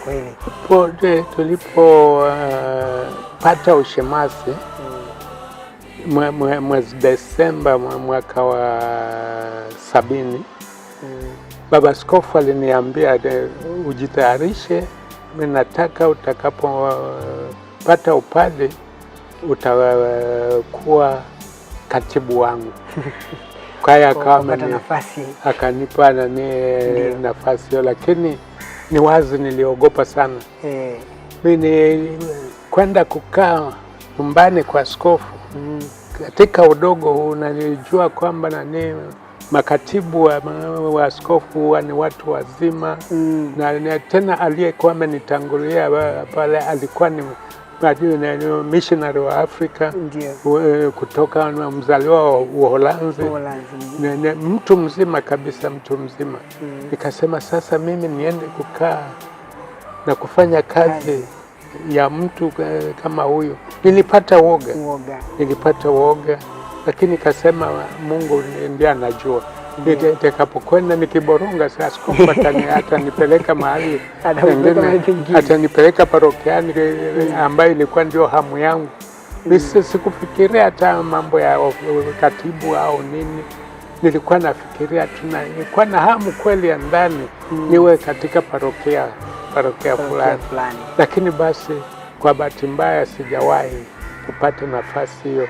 kweli. Tulipopata ushemasi mwezi Desemba mwaka wa 70, Baba Askofu aliniambia ujitayarishe, mimi nataka utakapopata upadre utakuwa katibu wangu. Kwa hiyo akanipa nafasi hiyo, lakini ni wazi niliogopa sana. Mimi kwenda kukaa nyumbani kwa askofu katika udogo huu, na nilijua kwamba makatibu wa askofu ni watu wazima, na tena aliyekuwa amenitangulia pale alikuwa ni missionary wa Afrika, kutoka mzaliwa wa Uholanzi, mtu mzima kabisa, mtu mzima. Nikasema sasa mimi niende kukaa na kufanya kazi ya mtu kama huyu. Nilipata woga, lakini nikasema Mungu ndiye anajua. Nitakapokwenda nikiboronga, sasa askofu atanipeleka mahali pengine, atanipeleka parokiani ambayo ilikuwa ndio hamu yangu. Sikufikiria hata mambo ya katibu au nini. Nilikuwa nafikiria nilikuwa na hamu kweli ya ndani niwe katika parokia fulani. Lakini basi kwa bahati mbaya sijawahi kupata nafasi hiyo.